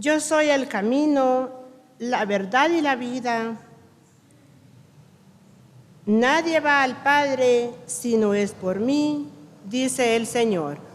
Yo soy el camino, la verdad y la vida. Nadie va al Padre si no es por mí, dice el Señor.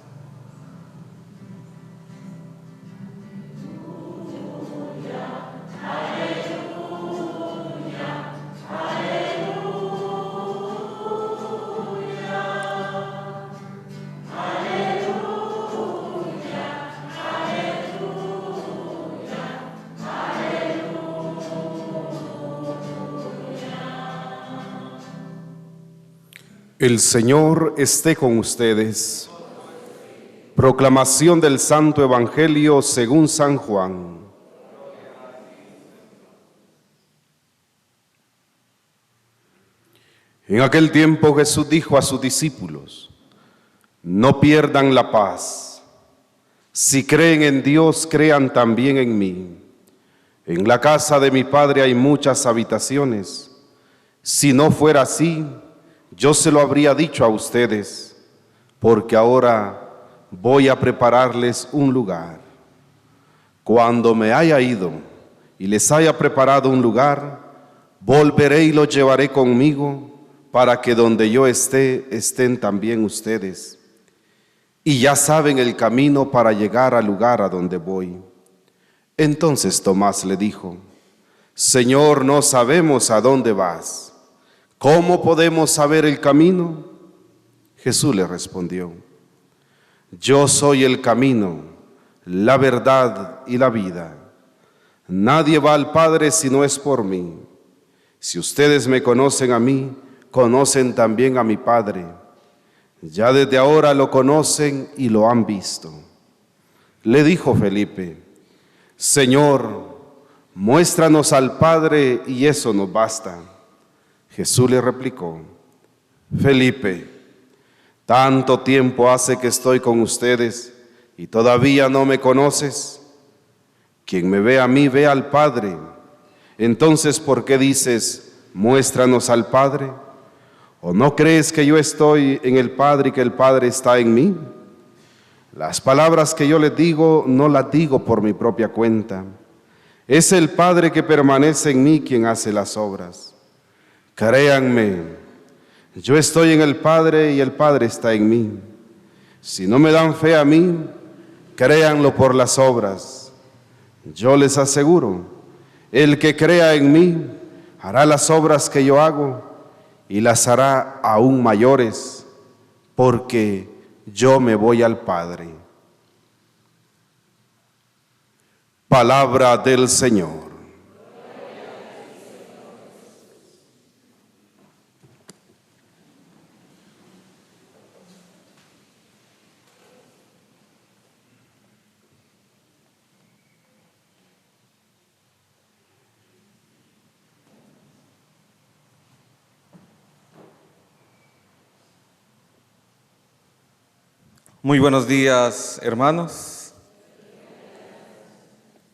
El Señor esté con ustedes. Proclamación del Santo Evangelio según San Juan. En aquel tiempo Jesús dijo a sus discípulos: no pierdan la paz. Si creen en Dios, crean también en mí. En la casa de mi Padre hay muchas habitaciones. Si no fuera así, yo se lo habría dicho a ustedes, porque ahora voy a prepararles un lugar. Cuando me haya ido y les haya preparado un lugar, volveré y los llevaré conmigo, para que donde yo esté, estén también ustedes. Y ya saben el camino para llegar al lugar a donde voy. Entonces Tomás le dijo: Señor, no sabemos a dónde vas. ¿Cómo podemos saber el camino? Jesús le respondió: yo soy el camino, la verdad y la vida. Nadie va al Padre si no es por mí. Si ustedes me conocen a mí, conocen también a mi Padre. Ya desde ahora lo conocen y lo han visto. Le dijo Felipe: Señor, muéstranos al Padre y eso nos basta. Jesús le replicó: Felipe, tanto tiempo hace que estoy con ustedes y todavía no me conoces. Quien me ve a mí, ve al Padre. Entonces, ¿por qué dices, muéstranos al Padre? ¿O no crees que yo estoy en el Padre y que el Padre está en mí? Las palabras que yo les digo, no las digo por mi propia cuenta. Es el Padre que permanece en mí quien hace las obras. Créanme, yo estoy en el Padre y el Padre está en mí. Si no me dan fe a mí, créanlo por las obras. Yo les aseguro, el que crea en mí hará las obras que yo hago y las hará aún mayores, porque yo me voy al Padre. Palabra del Señor. Muy buenos días, hermanos.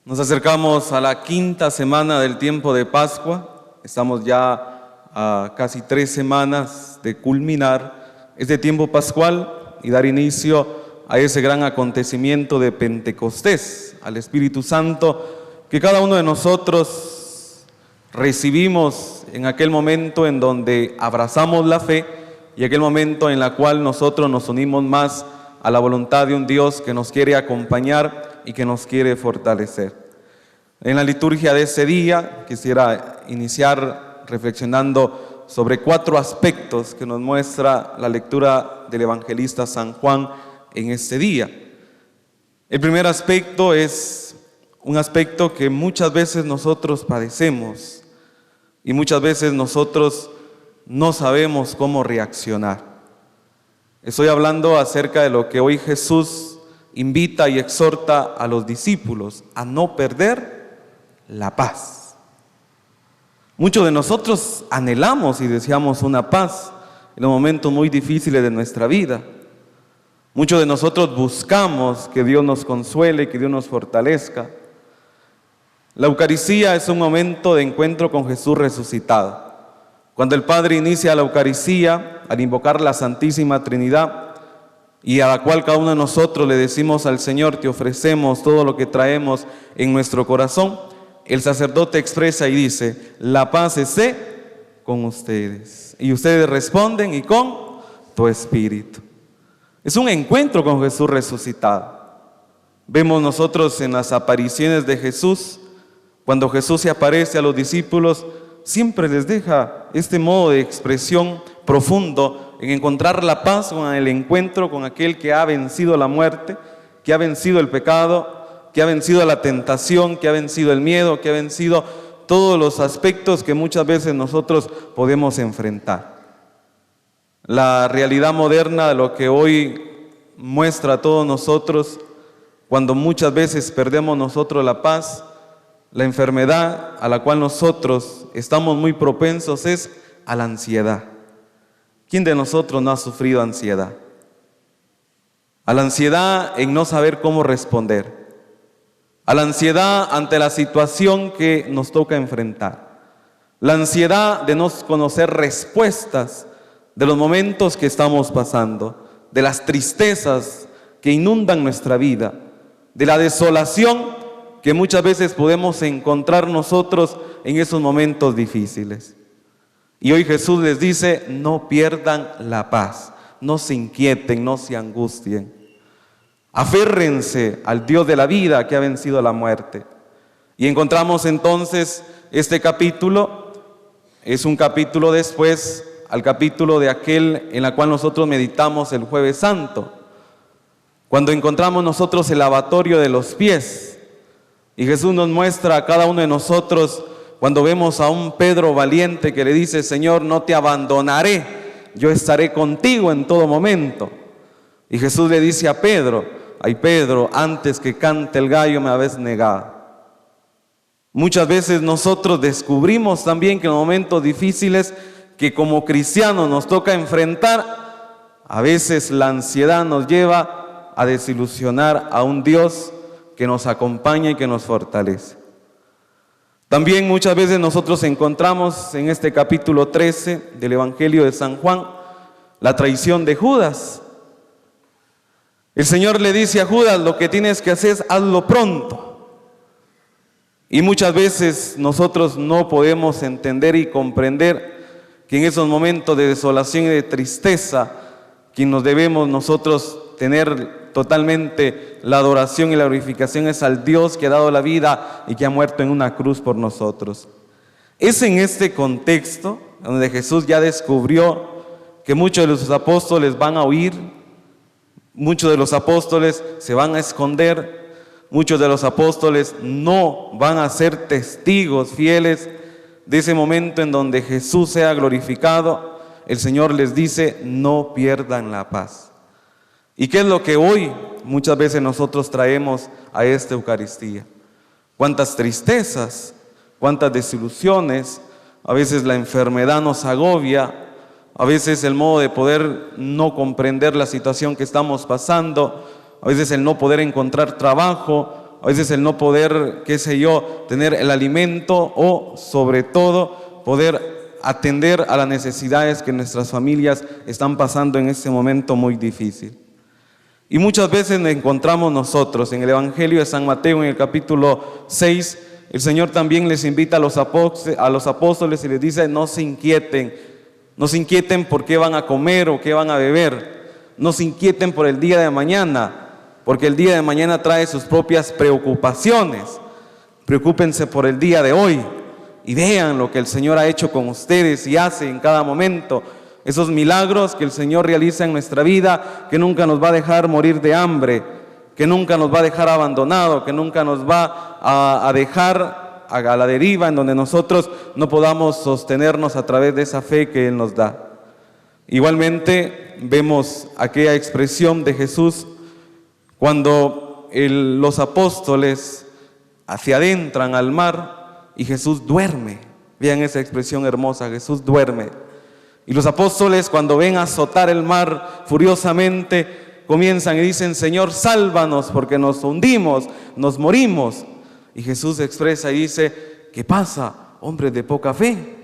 Nos acercamos a la quinta semana del tiempo de Pascua. Estamos ya a casi 3 semanas de culminar este tiempo pascual y dar inicio a ese gran acontecimiento de Pentecostés, al Espíritu Santo que cada uno de nosotros recibimos en aquel momento en donde abrazamos la fe y aquel momento en el cual nosotros nos unimos más a la voluntad de un Dios que nos quiere acompañar y que nos quiere fortalecer. En la liturgia de ese día quisiera iniciar reflexionando sobre 4 aspectos que nos muestra la lectura del evangelista San Juan en este día. El primer aspecto es un aspecto que muchas veces nosotros padecemos y muchas veces nosotros no sabemos cómo reaccionar. Estoy hablando acerca de lo que hoy Jesús invita y exhorta a los discípulos, a no perder la paz. Muchos de nosotros anhelamos y deseamos una paz en los momentos muy difíciles de nuestra vida. Muchos de nosotros buscamos que Dios nos consuele, que Dios nos fortalezca. La Eucaristía es un momento de encuentro con Jesús resucitado. Cuando el Padre inicia la Eucaristía, al invocar la Santísima Trinidad, y a la cual cada uno de nosotros le decimos al Señor, te ofrecemos todo lo que traemos en nuestro corazón, el sacerdote expresa y dice, la paz esté con ustedes. Y ustedes responden, y con tu espíritu. Es un encuentro con Jesús resucitado. Vemos nosotros en las apariciones de Jesús, cuando Jesús se aparece a los discípulos, siempre les deja este modo de expresión profundo en encontrar la paz con el encuentro con aquel que ha vencido la muerte, que ha vencido el pecado, que ha vencido la tentación, que ha vencido el miedo, que ha vencido todos los aspectos que muchas veces nosotros podemos enfrentar. La realidad moderna de lo que hoy muestra a todos nosotros, cuando muchas veces perdemos nosotros la paz, la enfermedad a la cual nosotros estamos muy propensos es a la ansiedad. ¿Quién de nosotros no ha sufrido ansiedad? A la ansiedad en no saber cómo responder, a la ansiedad ante la situación que nos toca enfrentar, la ansiedad de no conocer respuestas de los momentos que estamos pasando, de las tristezas que inundan nuestra vida, de la desolación que muchas veces podemos encontrar nosotros en esos momentos difíciles. Y hoy Jesús les dice, no pierdan la paz, no se inquieten, no se angustien. Aférrense al Dios de la vida que ha vencido la muerte. Y encontramos entonces este capítulo, es un capítulo después al capítulo de aquel en la cual nosotros meditamos el Jueves Santo, cuando encontramos nosotros el lavatorio de los pies. Y Jesús nos muestra a cada uno de nosotros, cuando vemos a un Pedro valiente que le dice, Señor, no te abandonaré, yo estaré contigo en todo momento. Y Jesús le dice a Pedro, ay Pedro, antes que cante el gallo me habéis negado. Muchas veces nosotros descubrimos también que en momentos difíciles que como cristianos nos toca enfrentar, a veces la ansiedad nos lleva a desilusionar a un Dios que nos acompaña y que nos fortalece. También muchas veces nosotros encontramos en este capítulo 13 del Evangelio de San Juan la traición de Judas. El Señor le dice a Judas, lo que tienes que hacer es hazlo pronto. Y muchas veces nosotros no podemos entender y comprender que en esos momentos de desolación y de tristeza, quien nos debemos nosotros tener totalmente la adoración y la glorificación es al Dios que ha dado la vida y que ha muerto en una cruz por nosotros. Es en este contexto donde Jesús ya descubrió que muchos de los apóstoles van a huir, muchos de los apóstoles se van a esconder, muchos de los apóstoles no van a ser testigos fieles de ese momento en donde Jesús sea glorificado. El Señor les dice, no pierdan la paz. ¿Y qué es lo que hoy muchas veces nosotros traemos a esta Eucaristía? Cuántas tristezas, cuántas desilusiones, a veces la enfermedad nos agobia, a veces el modo de poder no comprender la situación que estamos pasando, a veces el no poder encontrar trabajo, a veces el no poder, qué sé yo, tener el alimento o sobre todo poder atender a las necesidades que nuestras familias están pasando en este momento muy difícil. Y muchas veces nos encontramos nosotros en el Evangelio de San Mateo, en el capítulo 6, el Señor también les invita a los apóstoles y les dice, no se inquieten por qué van a comer o qué van a beber, no se inquieten por el día de mañana, porque el día de mañana trae sus propias preocupaciones. Preocúpense por el día de hoy y vean lo que el Señor ha hecho con ustedes y hace en cada momento. Esos milagros que el Señor realiza en nuestra vida, que nunca nos va a dejar morir de hambre, que nunca nos va a dejar abandonado, que nunca nos va a dejar a la deriva, en donde nosotros no podamos sostenernos a través de esa fe que Él nos da. Igualmente vemos aquella expresión de Jesús cuando los apóstoles se adentran al mar y Jesús duerme. Vean esa expresión hermosa, Jesús duerme. Y los apóstoles, cuando ven azotar el mar furiosamente, comienzan y dicen, Señor, sálvanos porque nos hundimos, nos morimos. Y Jesús expresa y dice, ¿qué pasa, hombres de poca fe?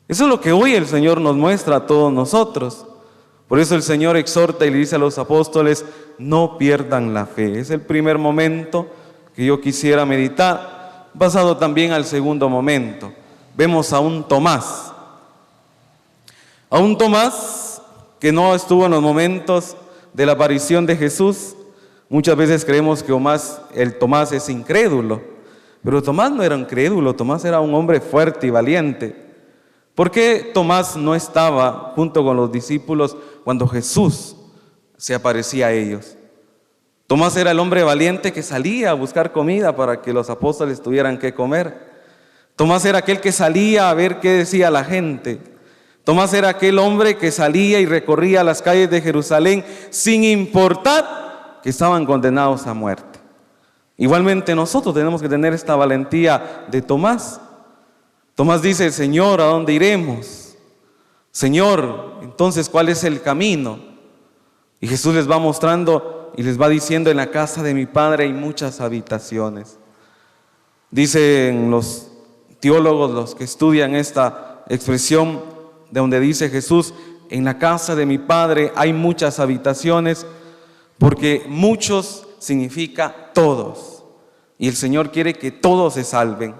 Eso es lo que hoy el Señor nos muestra a todos nosotros. Por eso el Señor exhorta y le dice a los apóstoles, no pierdan la fe. Es el primer momento que yo quisiera meditar, basado también al segundo momento. Vemos a un Tomás que no estuvo en los momentos de la aparición de Jesús. Muchas veces creemos que el Tomás es incrédulo, pero Tomás no era incrédulo, Tomás era un hombre fuerte y valiente. ¿Por qué Tomás no estaba junto con los discípulos cuando Jesús se aparecía a ellos? Tomás era el hombre valiente que salía a buscar comida para que los apóstoles tuvieran que comer. Tomás era aquel que salía a ver qué decía la gente. Tomás era aquel hombre que salía y recorría las calles de Jerusalén sin importar que estaban condenados a muerte. Igualmente nosotros tenemos que tener esta valentía de Tomás. Tomás dice, Señor, ¿a dónde iremos? Señor, entonces, ¿cuál es el camino? Y Jesús les va mostrando y les va diciendo, en la casa de mi Padre hay muchas habitaciones. Dicen los teólogos, los que estudian esta expresión, de donde dice Jesús, en la casa de mi Padre hay muchas habitaciones, porque muchos significa todos. Y el Señor quiere que todos se salven,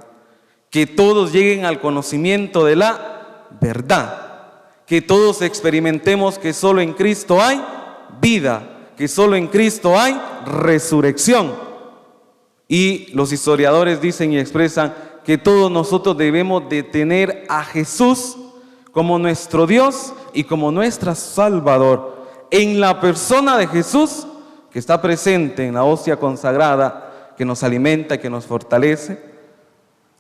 que todos lleguen al conocimiento de la verdad, que todos experimentemos que solo en Cristo hay vida, que solo en Cristo hay resurrección. Y los historiadores dicen y expresan que todos nosotros debemos de tener a Jesús como nuestro Dios y como nuestro Salvador. En la persona de Jesús, que está presente en la hostia consagrada, que nos alimenta, que nos fortalece,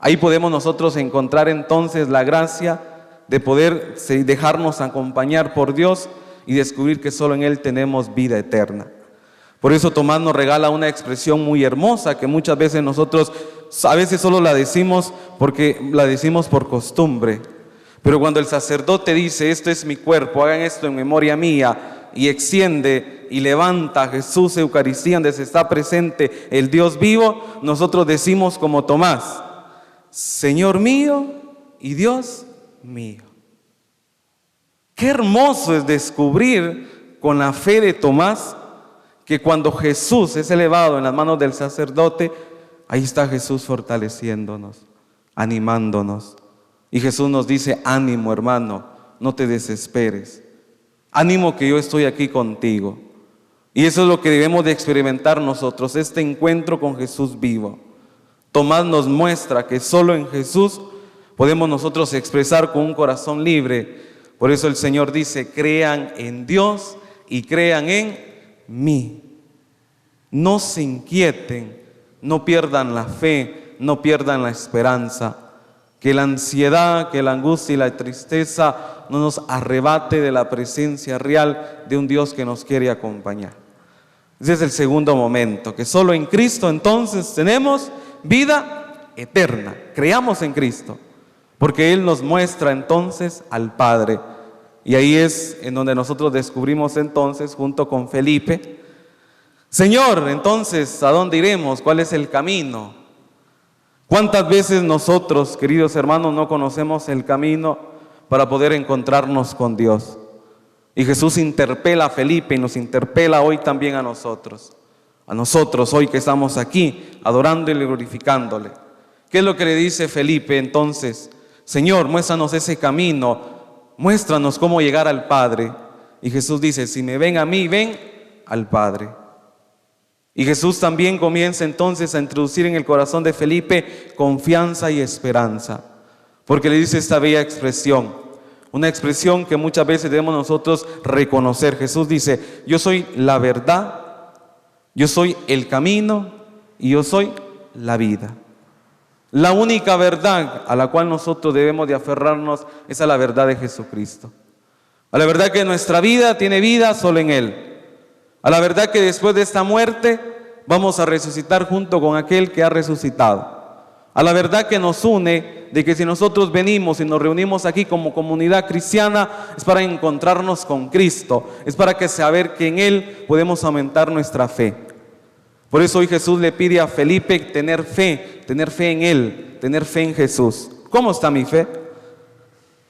ahí podemos nosotros encontrar entonces la gracia de poder dejarnos acompañar por Dios y descubrir que solo en Él tenemos vida eterna. Por eso Tomás nos regala una expresión muy hermosa que muchas veces nosotros a veces solo la decimos porque la decimos por costumbre. Pero cuando el sacerdote dice, esto es mi cuerpo, hagan esto en memoria mía, y extiende y levanta a Jesús Eucaristía donde se está presente el Dios vivo, nosotros decimos como Tomás, Señor mío y Dios mío. Qué hermoso es descubrir con la fe de Tomás que cuando Jesús es elevado en las manos del sacerdote, ahí está Jesús fortaleciéndonos, animándonos. Y Jesús nos dice, ánimo hermano, no te desesperes. Ánimo que yo estoy aquí contigo. Y eso es lo que debemos de experimentar nosotros, este encuentro con Jesús vivo. Tomás nos muestra que solo en Jesús podemos nosotros expresar con un corazón libre. Por eso el Señor dice, crean en Dios y crean en mí. No se inquieten, no pierdan la fe, no pierdan la esperanza. Que la ansiedad, que la angustia y la tristeza no nos arrebate de la presencia real de un Dios que nos quiere acompañar. Ese es el segundo momento, que solo en Cristo entonces tenemos vida eterna. Creamos en Cristo, porque Él nos muestra entonces al Padre. Y ahí es en donde nosotros descubrimos entonces, junto con Felipe, Señor, entonces, ¿a dónde iremos? ¿Cuál es el camino? ¿Cuántas veces nosotros, queridos hermanos, no conocemos el camino para poder encontrarnos con Dios? Y Jesús interpela a Felipe y nos interpela hoy también a nosotros hoy que estamos aquí, adorándole y glorificándole. ¿Qué es lo que le dice Felipe entonces? Señor, muéstranos ese camino, muéstranos cómo llegar al Padre. Y Jesús dice, si me ven a mí, ven al Padre. Y Jesús también comienza entonces a introducir en el corazón de Felipe confianza y esperanza, porque le dice esta bella expresión, una expresión que muchas veces debemos nosotros reconocer. Jesús dice, yo soy la verdad, yo soy el camino y yo soy la vida. La única verdad a la cual nosotros debemos de aferrarnos es a la verdad de Jesucristo, a la verdad que nuestra vida tiene vida solo en Él, a la verdad que después de esta muerte vamos a resucitar junto con aquel que ha resucitado, a la verdad que nos une de que si nosotros venimos y nos reunimos aquí como comunidad cristiana es para encontrarnos con Cristo, es para que saber que en Él podemos aumentar nuestra fe. Por eso hoy Jesús le pide a Felipe tener fe en Él, tener fe en Jesús. ¿Cómo está mi fe?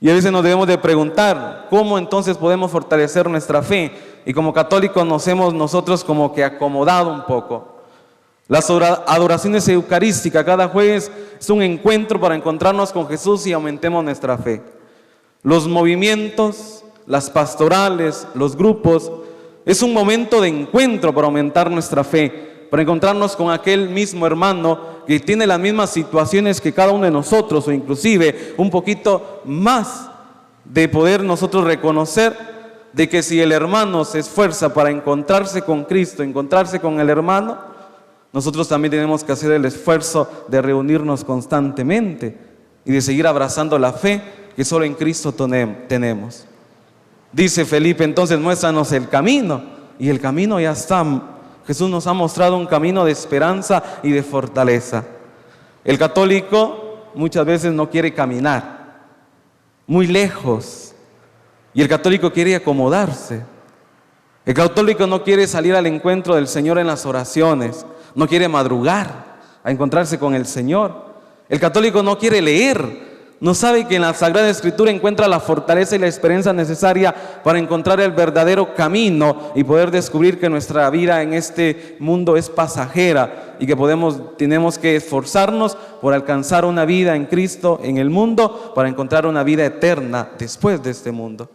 Y a veces nos debemos de preguntar, ¿cómo entonces podemos fortalecer nuestra fe? Y como católicos nos hemos nosotros como que acomodado un poco. Las adoraciones eucarísticas cada jueves es un encuentro para encontrarnos con Jesús y aumentemos nuestra fe. Los movimientos, las pastorales, los grupos, es un momento de encuentro para aumentar nuestra fe, para encontrarnos con aquel mismo hermano que tiene las mismas situaciones que cada uno de nosotros, o inclusive un poquito más, de poder nosotros reconocer de que si el hermano se esfuerza para encontrarse con Cristo, encontrarse con el hermano, nosotros también tenemos que hacer el esfuerzo de reunirnos constantemente y de seguir abrazando la fe que solo en Cristo tenemos. Dice Felipe, entonces muéstranos el camino, y el camino ya está. Jesús nos ha mostrado un camino de esperanza y de fortaleza. El católico muchas veces no quiere caminar muy lejos, y el católico quiere acomodarse. El católico no quiere salir al encuentro del Señor en las oraciones, no quiere madrugar a encontrarse con el Señor. El católico no quiere leer, no sabe que en la Sagrada Escritura encuentra la fortaleza y la esperanza necesaria para encontrar el verdadero camino y poder descubrir que nuestra vida en este mundo es pasajera y que tenemos que esforzarnos por alcanzar una vida en Cristo en el mundo para encontrar una vida eterna después de este mundo.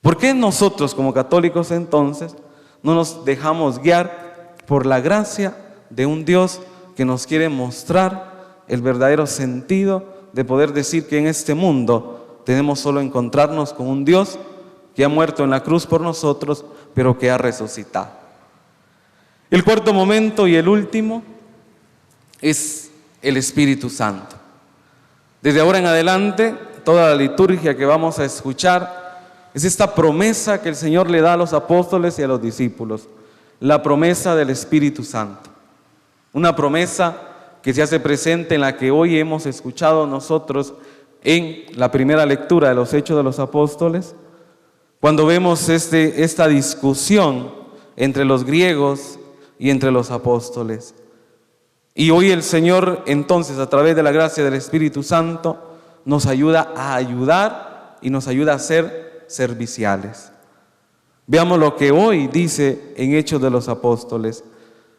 ¿Por qué nosotros como católicos entonces no nos dejamos guiar por la gracia de un Dios que nos quiere mostrar el verdadero sentido de poder decir que en este mundo tenemos solo encontrarnos con un Dios que ha muerto en la cruz por nosotros, pero que ha resucitado? El cuarto momento y el último es el Espíritu Santo. Desde ahora en adelante, toda la liturgia que vamos a escuchar es esta promesa que el Señor le da a los apóstoles y a los discípulos, la promesa del Espíritu Santo. Una promesa que se hace presente en la que hoy hemos escuchado nosotros en la primera lectura de los Hechos de los Apóstoles, cuando vemos esta discusión entre los griegos y entre los apóstoles. Y hoy el Señor entonces, a través de la gracia del Espíritu Santo, nos ayuda a ayudar y nos ayuda a ser serviciales. Veamos lo que hoy dice en Hechos de los Apóstoles,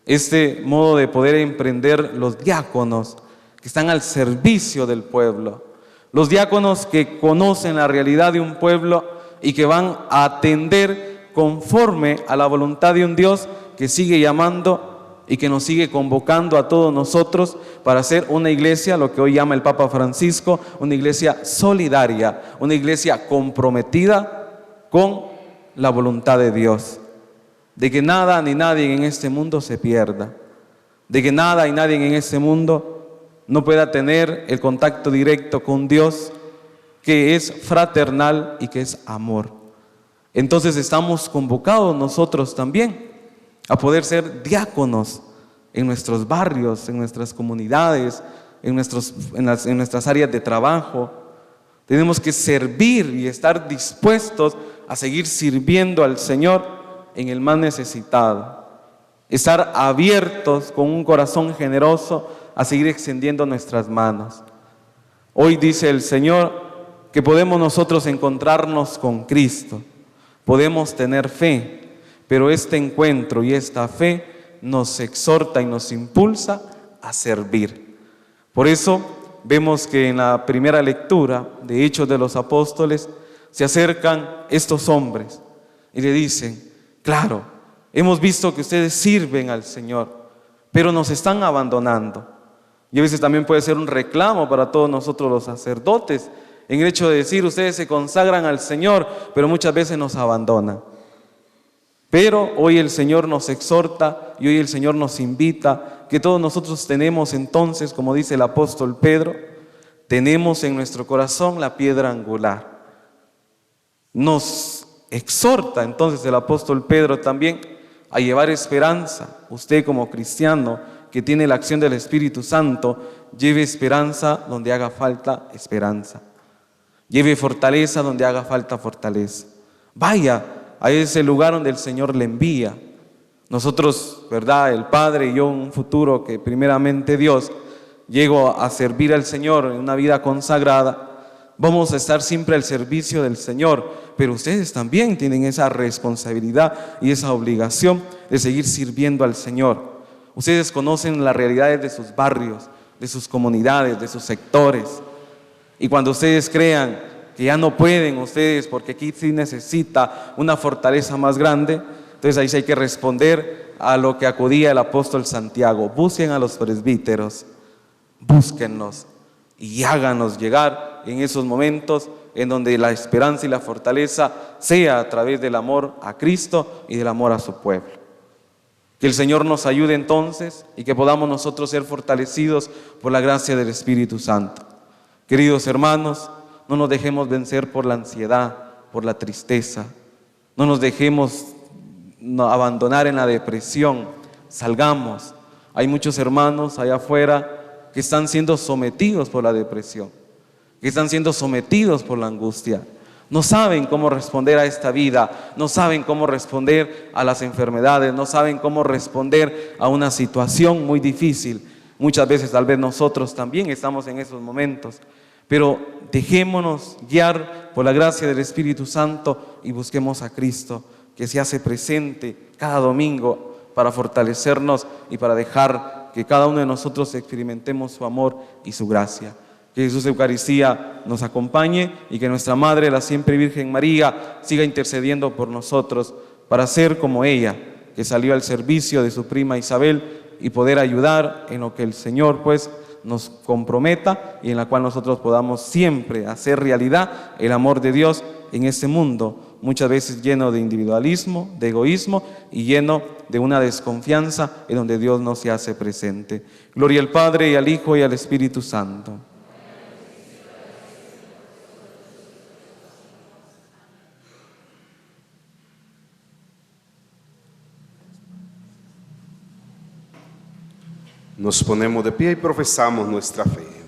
este modo de poder emprender los diáconos que están al servicio del pueblo, los diáconos que conocen la realidad de un pueblo y que van a atender conforme a la voluntad de un Dios que sigue llamando y que nos sigue convocando a todos nosotros para hacer una iglesia, lo que hoy llama el Papa Francisco, una iglesia solidaria, una iglesia comprometida con la voluntad de Dios. De que nada ni nadie en este mundo se pierda, de que nada y nadie en este mundo no pueda tener el contacto directo con Dios, que es fraternal y que es amor. Entonces estamos convocados nosotros también a poder ser diáconos en nuestros barrios, en nuestras comunidades, en nuestras áreas de trabajo. Tenemos que servir y estar dispuestos a seguir sirviendo al Señor en el más necesitado, estar abiertos con un corazón generoso a seguir extendiendo nuestras manos. Hoy dice el Señor que podemos nosotros encontrarnos con Cristo, podemos tener fe, pero este encuentro y esta fe nos exhorta y nos impulsa a servir. Por eso vemos que en la primera lectura de Hechos de los Apóstoles se acercan estos hombres y le dicen: claro, hemos visto que ustedes sirven al Señor, pero nos están abandonando. Y a veces también puede ser un reclamo para todos nosotros los sacerdotes, en el hecho de decir, ustedes se consagran al Señor, pero muchas veces nos abandonan. Pero hoy el Señor nos exhorta y hoy el Señor nos invita, que todos nosotros tenemos entonces, como dice el apóstol Pedro, tenemos en nuestro corazón la piedra angular. Nos exhorta entonces el apóstol Pedro también a llevar esperanza. Usted como cristiano que tiene la acción del Espíritu Santo, lleve esperanza donde haga falta esperanza. Lleve fortaleza donde haga falta fortaleza. Vaya a ese lugar donde el Señor le envía. Nosotros, ¿verdad? El Padre y yo en un futuro que primeramente Dios, llego a servir al Señor en una vida consagrada. vamos a estar siempre al servicio del Señor, pero ustedes también tienen esa responsabilidad y esa obligación de seguir sirviendo al Señor. Ustedes conocen las realidades de sus barrios, de sus comunidades, de sus sectores. Y cuando ustedes crean que ya no pueden ustedes, porque aquí sí necesita una fortaleza más grande, entonces ahí sí hay que responder a lo que acudía el apóstol Santiago: busquen a los presbíteros, búsquenlos y háganos llegar en esos momentos en donde la esperanza y la fortaleza sea a través del amor a Cristo y del amor a su pueblo. Que el Señor nos ayude entonces y que podamos nosotros ser fortalecidos por la gracia del Espíritu Santo. Queridos hermanos, no nos dejemos vencer por la ansiedad, por la tristeza. No nos dejemos abandonar en la depresión. Salgamos. Hay muchos hermanos allá afuera que están siendo sometidos por la depresión, que están siendo sometidos por la angustia. No saben cómo responder a esta vida, no saben cómo responder a las enfermedades, no saben cómo responder a una situación muy difícil. Muchas veces tal vez nosotros también estamos en esos momentos, pero dejémonos guiar por la gracia del Espíritu Santo y busquemos a Cristo, que se hace presente cada domingo para fortalecernos y para dejar que cada uno de nosotros experimentemos su amor y su gracia. Que Jesús Eucaristía nos acompañe y que nuestra Madre, la siempre Virgen María, siga intercediendo por nosotros para ser como ella, que salió al servicio de su prima Isabel y poder ayudar en lo que el Señor pues nos comprometa y en la cual nosotros podamos siempre hacer realidad el amor de Dios en este mundo, muchas veces lleno de individualismo, de egoísmo y lleno de una desconfianza en donde Dios no se hace presente. Gloria al Padre y al Hijo y al Espíritu Santo. Nos ponemos de pie y profesamos nuestra fe.